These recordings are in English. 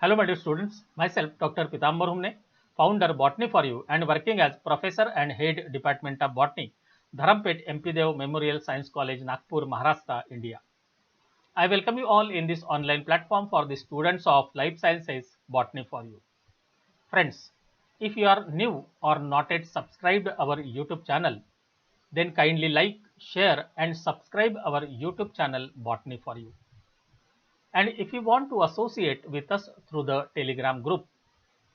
Hello, my dear students. Myself, Dr. Pitambar Humne, founder Botany for You and working as professor and head department of botany, Dharampet MP Dev Memorial Science College, Nagpur, Maharashtra, India. I welcome you all in this online platform for the students of Life Sciences Botany for You. Friends, if you are new or not yet subscribed our YouTube channel, then kindly like, share and subscribe our YouTube channel Botany for You. And if you want to associate with us through the Telegram group,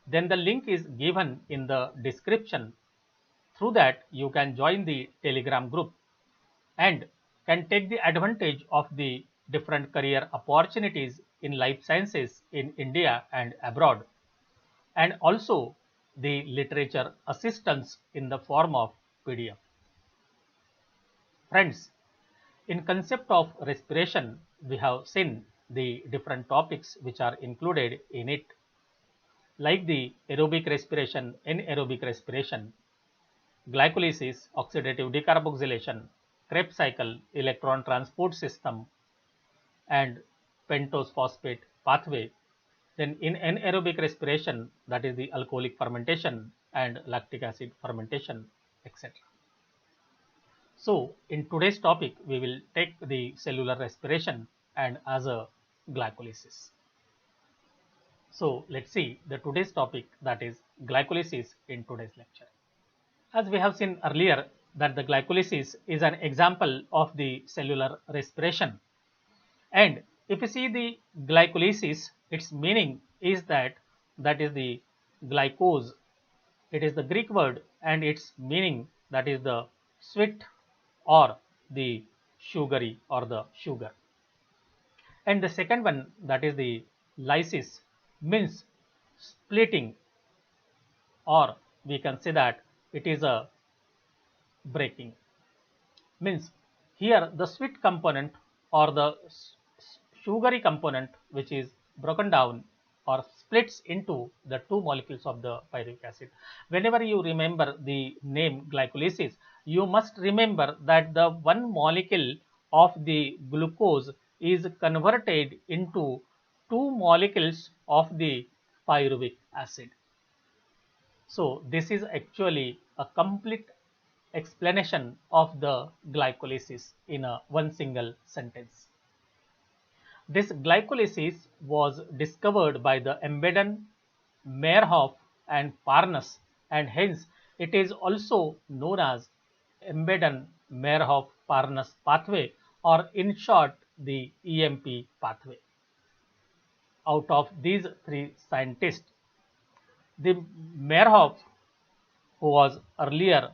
then the link is given in the description. Through that, you can join the Telegram group and can take the advantage of the different career opportunities in life sciences in India and abroad, and also the literature assistance in the form of PDF. Friends, in concept of respiration, we have seen the different topics which are included in it, like the aerobic respiration, anaerobic respiration, glycolysis, oxidative decarboxylation, Krebs cycle, electron transport system, and pentose phosphate pathway. Then in anaerobic respiration, that is the alcoholic fermentation and lactic acid fermentation, etc. So in today's topic, we will take the cellular respiration and as a glycolysis. So let's see the today's topic, that is glycolysis, in today's lecture. As we have seen earlier that the glycolysis is an example of the cellular respiration, and if you see the glycolysis, its meaning is that is the glycose. It is the Greek word and its meaning that is the sweet or the sugary or the sugar. And the second one, that is the lysis, means splitting, or we can say that it is a breaking. Means here the sweet component or the sugary component, which is broken down or splits into the two molecules of the pyruvic acid. Whenever you remember the name glycolysis, you must remember that the one molecule of the glucose is converted into two molecules of the pyruvic acid. So this is actually a complete explanation of the glycolysis in a one single sentence. This glycolysis was discovered by the Embedon, Meyerhof and Parnas, and hence it is also known as Embedon Meyerhof Parnas pathway, or in short the EMP pathway. Out of these three scientists, the Meyerhof, who was earlier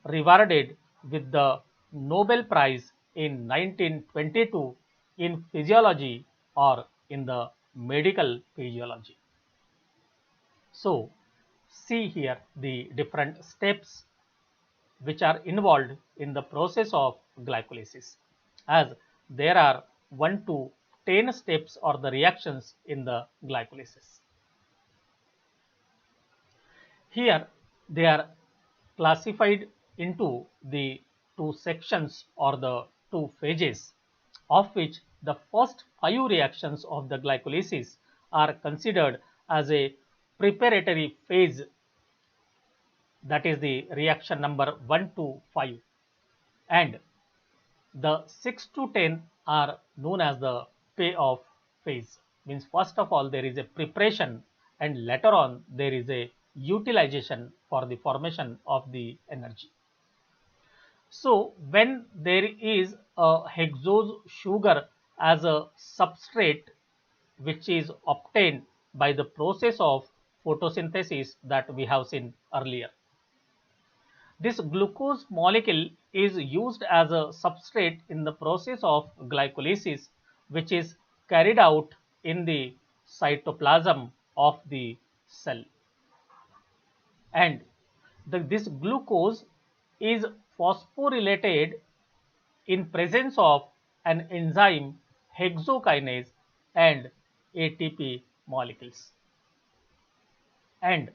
rewarded with the Nobel Prize in 1922 in physiology or in the medical physiology. So, see here the different steps which are involved in the process of glycolysis, as there are 1 to 10 steps or the reactions in the glycolysis. Here they are classified into the two sections or the two phases, of which the first 5 reactions of the glycolysis are considered as a preparatory phase, that is the reaction number 1 to 5, and the 6 to 10 are known as the payoff phase. Means first of all there is a preparation and later on there is a utilization for the formation of the energy. So when there is a hexose sugar as a substrate which is obtained by the process of photosynthesis that we have seen earlier, this glucose molecule is used as a substrate in the process of glycolysis, which is carried out in the cytoplasm of the cell. And this glucose is phosphorylated in presence of an enzyme hexokinase and ATP molecules. And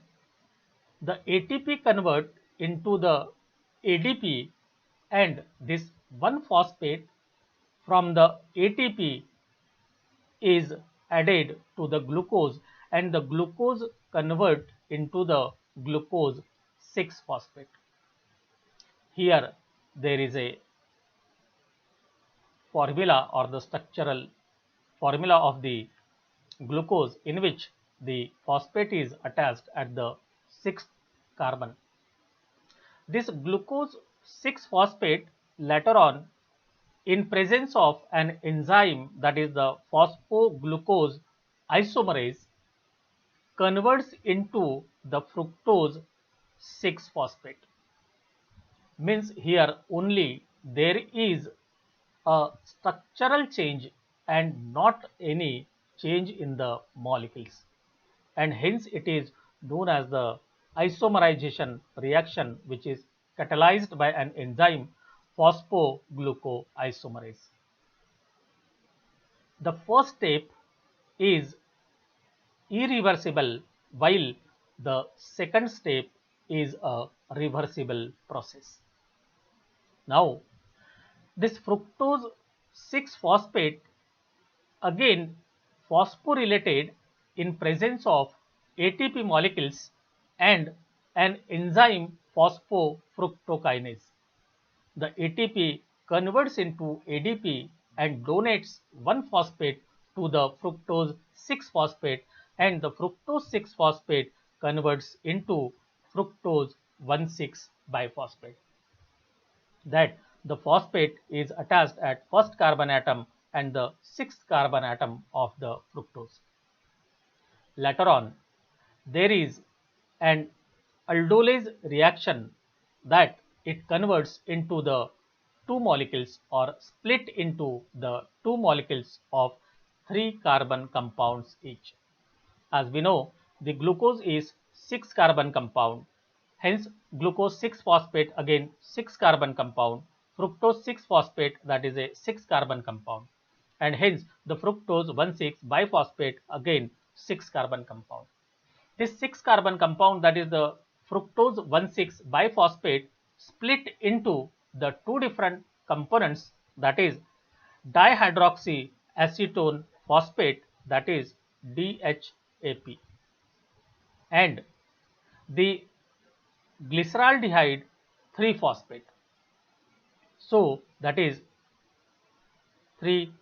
the ATP convert into the ADP, and this 1-phosphate from the ATP is added to the glucose, and the glucose convert into the glucose 6 phosphate. Here there is a formula or the structural formula of the glucose in which the phosphate is attached at the 6th carbon. This glucose 6 phosphate later on, in presence of an enzyme, that is the phosphoglucose isomerase, converts into the fructose 6 phosphate. Means here only there is a structural change and not any change in the molecules, and hence it is known as the isomerization reaction, which is catalyzed by an enzyme phosphoglucoisomerase. The first step is irreversible, while the second step is a reversible process. Now, this fructose 6 phosphate again phosphorylated in presence of ATP molecules and an enzyme phosphofructokinase. The ATP converts into ADP and donates 1 phosphate to the fructose 6 phosphate, and the fructose 6 phosphate converts into fructose 1,6 biphosphate. That the phosphate is attached at first carbon atom and the 6th carbon atom of the fructose. Later on, there is an aldolase reaction that it converts into the two molecules or split into the two molecules of 3 carbon compounds each. As we know, the glucose is 6 carbon compound, hence glucose 6 phosphate again 6 carbon compound, fructose 6 phosphate, that is a 6 carbon compound, and hence the fructose 1,6 biphosphate again 6 carbon compound. This 6 carbon compound, that is the fructose 1,6 biphosphate, split into the two different components, that is dihydroxy acetone phosphate, that is DHAP, and the glyceraldehyde 3 phosphate. So that is 3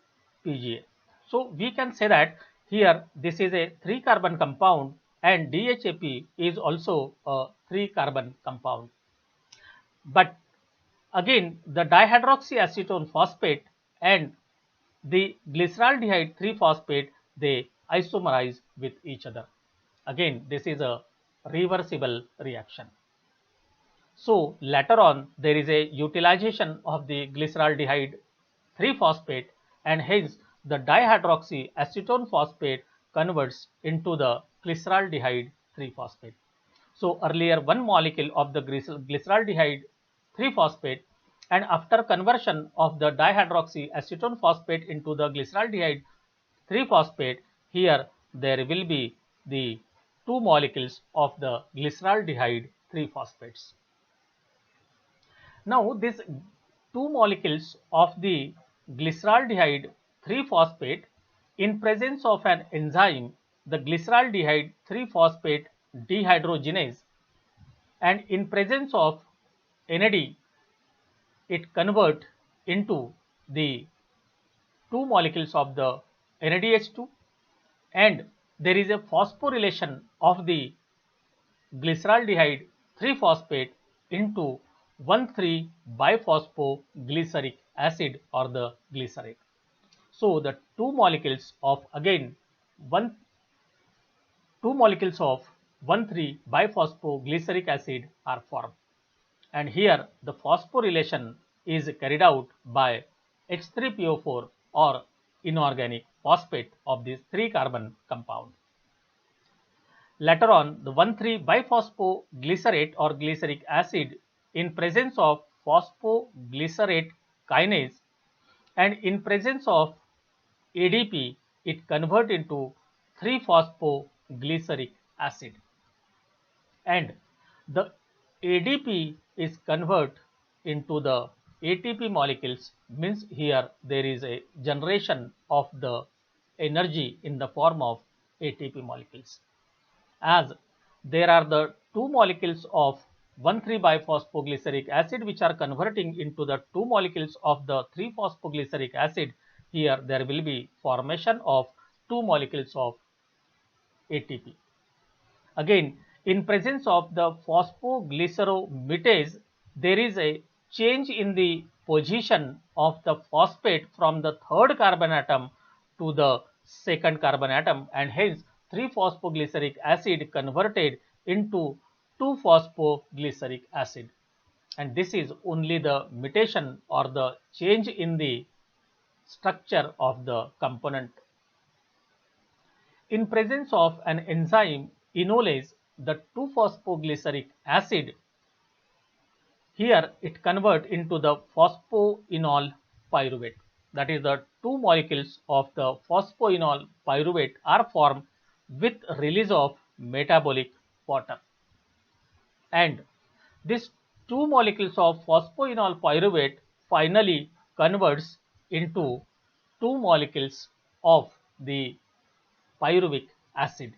PGA. So we can say that here this is a 3 carbon compound and DHAP is also a 3 carbon compound. But again the dihydroxyacetone phosphate and the glyceraldehyde 3 phosphate, they isomerize with each other. Again this is a reversible reaction. So later on there is a utilization of the glyceraldehyde 3 phosphate, and hence the dihydroxy acetone phosphate converts into the glyceraldehyde 3 phosphate. So earlier one molecule of the glyceraldehyde 3 phosphate, and after conversion of the dihydroxy acetone phosphate into the glyceraldehyde 3 phosphate, here there will be the two molecules of the glyceraldehyde 3 phosphates. Now these two molecules of the glyceraldehyde 3 phosphate, in presence of an enzyme, the glyceraldehyde 3 phosphate dehydrogenase, and in presence of NAD, it convert into the two molecules of the NADH2, and there is a phosphorylation of the glyceraldehyde 3 phosphate into 1,3 biphosphoglyceric acid or the glycerate. So the two molecules of again two molecules of 1,3 biphosphoglyceric acid are formed, and here the phosphorylation is carried out by H3PO4 or inorganic phosphate of this 3 carbon compound. Later on, the 1,3 biphosphoglycerate or glyceric acid, in presence of phosphoglycerate kinase and in presence of ADP, it convert into 3 phosphoglyceric acid, and the ADP is convert into the ATP molecules, means here there is a generation of the energy in the form of ATP molecules, as there are the two molecules of 1,3-biphosphoglyceric acid which are converting into the two molecules of the 3-phosphoglyceric acid. Here there will be formation of two molecules of ATP. Again, in presence of the phosphoglyceromidase, there is a change in the position of the phosphate from the third carbon atom to the second carbon atom, and hence 3-phosphoglyceric acid converted into 2-phosphoglyceric acid. And this is only the mutation or the change in the structure of the component. In presence of an enzyme enolase, the 2-phosphoglyceric acid, here it convert into the phosphoenol pyruvate. That is, the two molecules of the phosphoenol pyruvate are formed with release of metabolic water. And this two molecules of phosphoenol pyruvate finally converts into two molecules of the pyruvic acid,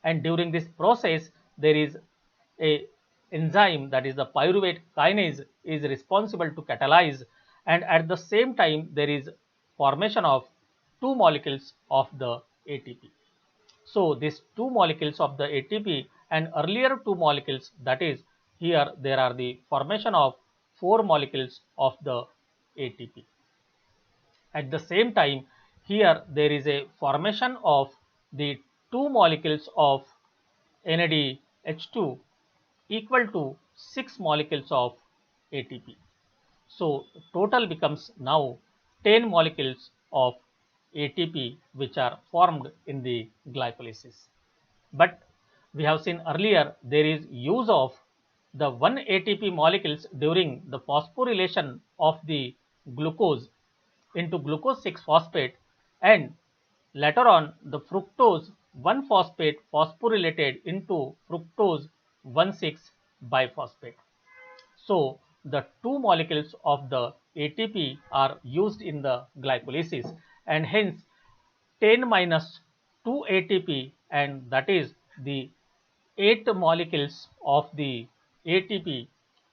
and during this process there is a enzyme, that is the pyruvate kinase, is responsible to catalyze, and at the same time there is formation of two molecules of the ATP. So these two molecules of the ATP and earlier two molecules, that is, here there are the formation of four molecules of the ATP. At the same time, here there is a formation of the two molecules of NADH2 equal to 6 molecules of ATP. So total becomes now 10 molecules of ATP which are formed in the glycolysis. But we have seen earlier there is use of the 1 ATP molecules during the phosphorylation of the glucose into glucose 6 phosphate, and later on the fructose 1 phosphate phosphorylated into fructose 1,6 biphosphate. So the two molecules of the ATP are used in the glycolysis, and hence 10 minus 2 ATP, and that is the 8 molecules of the ATP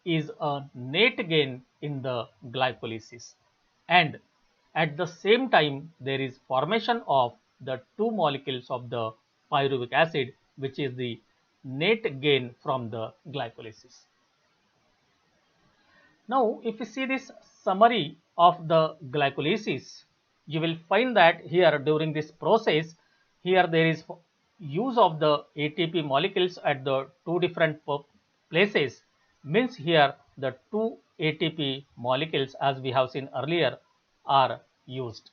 is a net gain in the glycolysis, and at the same time there is formation of the two molecules of the pyruvic acid, which is the net gain from the glycolysis. Now, if you see this summary of the glycolysis, you will find that here during this process, here there is use of the ATP molecules at the two different places, means here the two ATP molecules, as we have seen earlier, are used.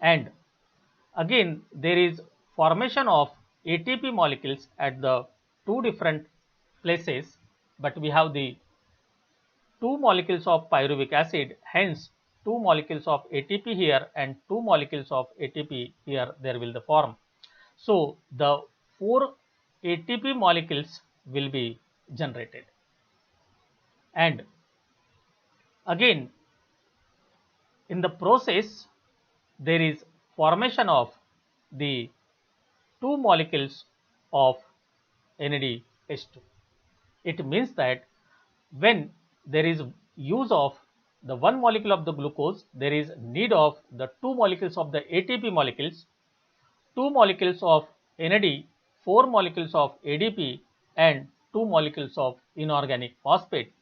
And again there is formation of ATP molecules at the two different places, but we have the two molecules of pyruvic acid, hence two molecules of ATP here and two molecules of ATP here there will the form. So the four ATP molecules will be generated, and again in the process there is formation of the two molecules of NADH2. It means that when there is use of the one molecule of the glucose, there is need of the two molecules of the ATP molecules, two molecules of NAD, four molecules of ADP, and two molecules of inorganic phosphate,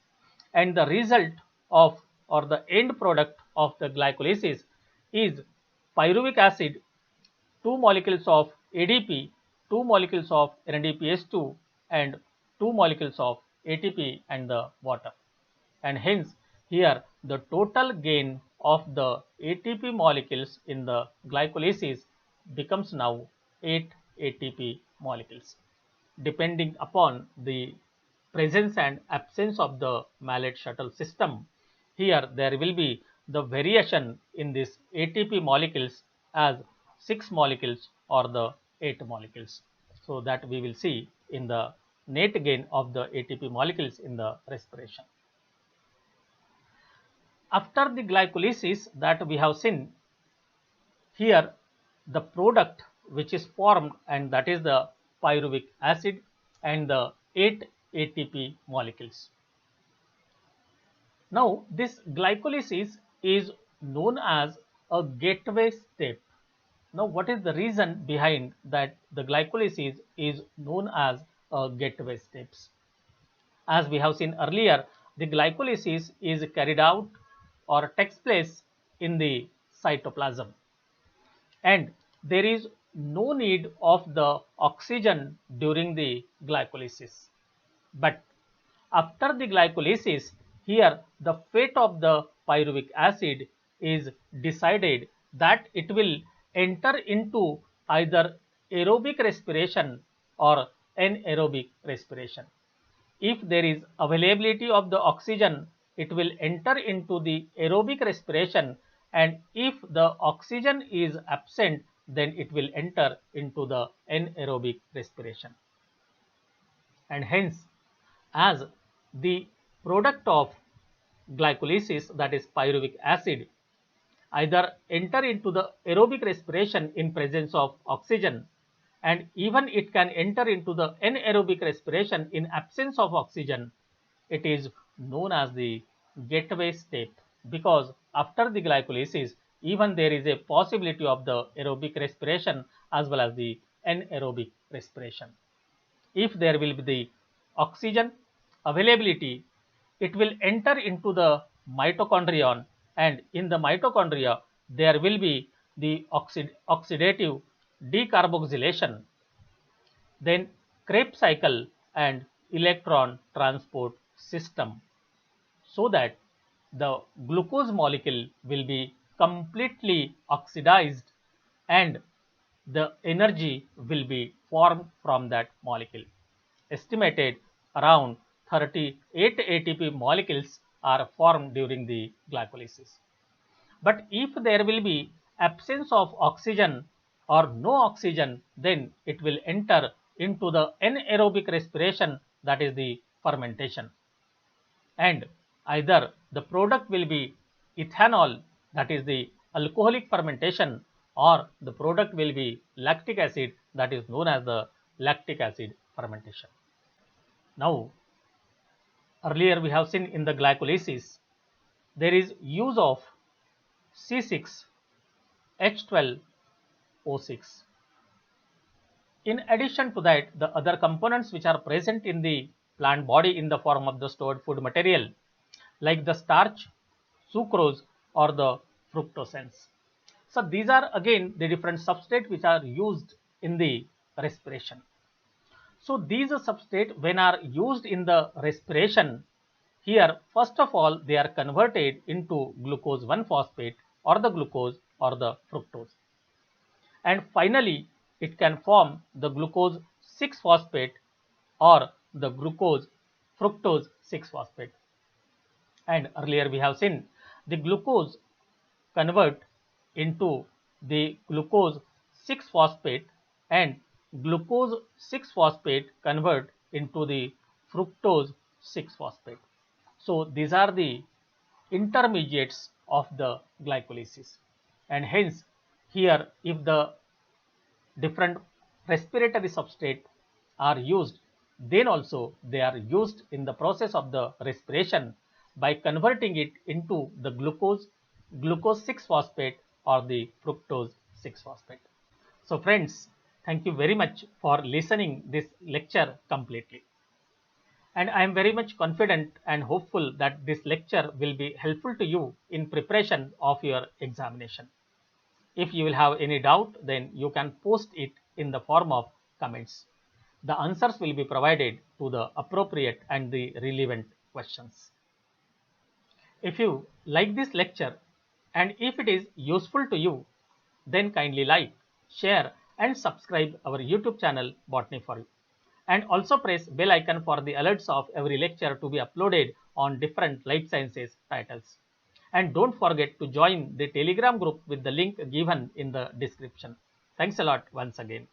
and the result of or the end product of the glycolysis is pyruvic acid, two molecules of ADP, two molecules of NADPH2, and two molecules of ATP and the water. And hence here the total gain of the ATP molecules in the glycolysis becomes now 8 ATP molecules, depending upon the presence and absence of the Mallet-Shuttle system. Here there will be the variation in this ATP molecules as 6 molecules or the 8 molecules. So that we will see in the net gain of the ATP molecules in the respiration. After the glycolysis that we have seen, here the product which is formed, and that is the pyruvic acid and the 8 ATP molecules. Now, this glycolysis is known as a gateway step. Now, what is the reason behind that the glycolysis is known as a gateway steps? As we have seen earlier, the glycolysis is carried out or takes place in the cytoplasm, and there is no need of the oxygen during the glycolysis. But after the glycolysis, here the fate of the pyruvic acid is decided that it will enter into either aerobic respiration or anaerobic respiration. If there is availability of the oxygen, it will enter into the aerobic respiration, and if the oxygen is absent, then it will enter into the anaerobic respiration. And hence, as the product of glycolysis, that is pyruvic acid, either enter into the aerobic respiration in presence of oxygen, and even it can enter into the anaerobic respiration in absence of oxygen, it is known as the gateway step, because after the glycolysis, even there is a possibility of the aerobic respiration as well as the anaerobic respiration. If there will be the oxygen availability, it will enter into the mitochondrion, and in the mitochondria there will be the oxidative decarboxylation, then Krebs cycle and electron transport system, so that the glucose molecule will be completely oxidized and the energy will be formed from that molecule. Estimated around 38 ATP molecules are formed during the glycolysis. But if there will be absence of oxygen or no oxygen, then it will enter into the anaerobic respiration, that is the fermentation. And either the product will be ethanol, that is the alcoholic fermentation, or the product will be lactic acid, that is known as the lactic acid fermentation. Now, earlier we have seen in the glycolysis, there is use of C6H12O6. In addition to that, the other components which are present in the plant body in the form of the stored food material, like the starch, sucrose, or the fructosense. So these are again the different substrates which are used in the respiration. So these substrates, when are used in the respiration, here first of all they are converted into glucose 1-phosphate or the glucose or the fructose, and finally it can form the glucose 6-phosphate or the glucose fructose 6-phosphate. And earlier we have seen the glucose convert into the glucose 6-phosphate, and glucose 6-phosphate convert into the fructose 6-phosphate. So these are the intermediates of the glycolysis, and hence here if the different respiratory substrate are used, then also they are used in the process of the respiration by converting it into the glucose 6-phosphate or the fructose 6-phosphate. So friends, thank you very much for listening this lecture completely, and I am very much confident and hopeful that this lecture will be helpful to you in preparation of your examination. If you will have any doubt, then you can post it in the form of comments. The answers will be provided to the appropriate and the relevant questions. If you like this lecture and if it is useful to you, then kindly like, share and subscribe our YouTube channel Botany for You, and also press bell icon for the alerts of every lecture to be uploaded on different life sciences titles. And don't forget to join the Telegram group with the link given in the description. Thanks a lot once again.